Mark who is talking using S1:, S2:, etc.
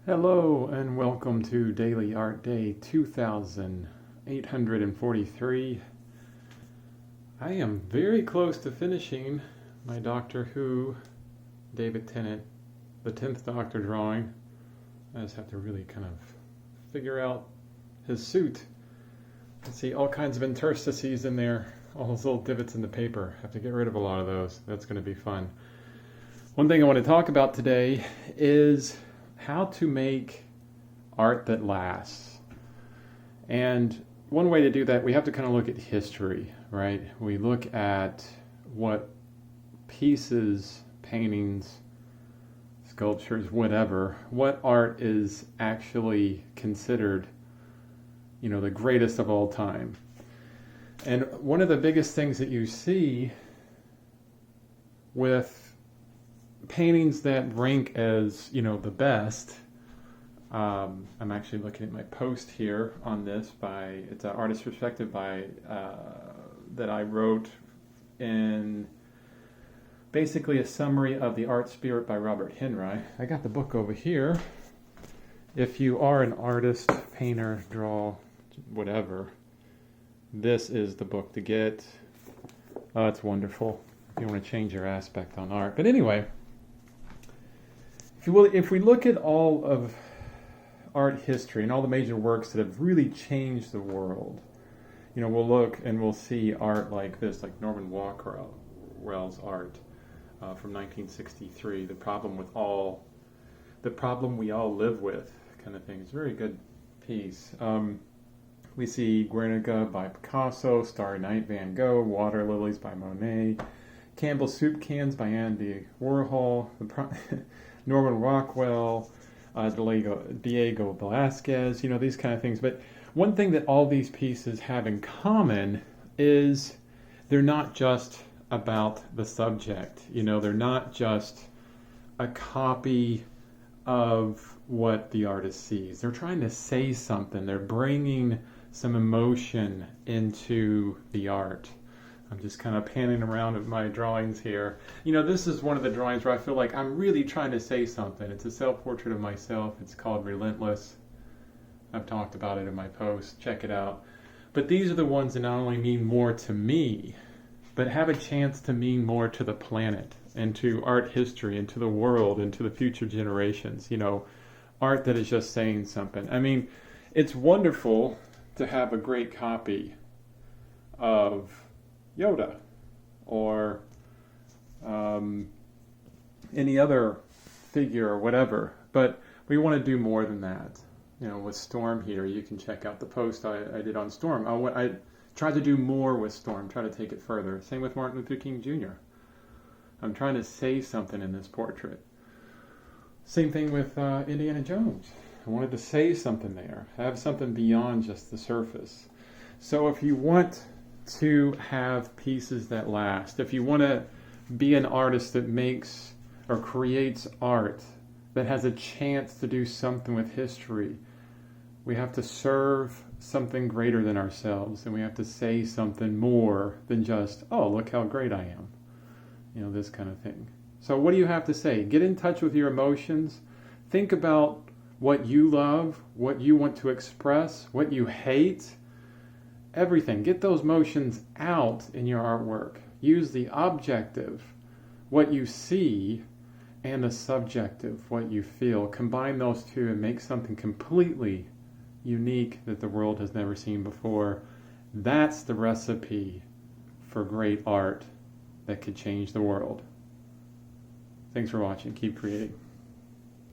S1: Hello and welcome to Daily Art Day 2843. I am very close to finishing my Doctor Who David Tennant, the 10th Doctor drawing. I just have to really kind of figure out his suit. I see all kinds of interstices in there, all those little divots in the paper. I have to get rid of a lot of those. That's going to be fun. One thing I want to talk about today is how to make art that lasts. And one way to do that, we have to kind of look at history, right? We look at what pieces, paintings, sculptures, whatever, what art is actually considered, the greatest of all time. And one of the biggest things that you see with paintings that rank as, the best. I'm actually looking at my post here on this it's an artist's perspective that I wrote in basically a summary of The Art Spirit by Robert Henri. I got the book over here. If you are an artist, painter, draw, whatever, this is the book to get. Oh, it's wonderful if you want to change your aspect on art. But anyway, if we look at all of art history and all the major works that have really changed the world, we'll look and we'll see art like this, like Norman Rockwell's art from 1963, the problem we all live with, kind of thing. It's a very good piece. We see Guernica by Picasso, Starry Night Van Gogh, Water Lilies by Monet, Campbell's Soup Cans by Andy Warhol, Norman Rockwell, Diego Velázquez, these kind of things. But one thing that all these pieces have in common is they're not just about the subject. They're not just a copy of what the artist sees. They're trying to say something. They're bringing some emotion into the art. I'm just kind of panning around at my drawings here. This is one of the drawings where I feel like I'm really trying to say something. It's a self-portrait of myself. It's called Relentless. I've talked about it in my post. Check it out. But these are the ones that not only mean more to me, but have a chance to mean more to the planet and to art history and to the world and to the future generations. Art that is just saying something. I mean, it's wonderful to have a great copy of Yoda or any other figure or whatever, but we want to do more than that. With Storm here, you can check out the post I did on Storm. I tried to do more with Storm, try to take it further. Same with Martin Luther King Jr. I'm trying to say something in this portrait. Same thing with Indiana Jones. I wanted to say something there, have something beyond just the surface. So if you want to have pieces that last, if you want to be an artist that makes or creates art that has a chance to do something with history, we have to serve something greater than ourselves, and we have to say something more than just, oh, look how great I am. This kind of thing. So what do you have to say? Get in touch with your emotions. Think about what you love, what you want to express, what you hate. Everything. Get those emotions out in your artwork. Use the objective, what you see, and the subjective, what you feel. Combine those two and make something completely unique that the world has never seen before. That's the recipe for great art that could change the world. Thanks for watching. Keep creating.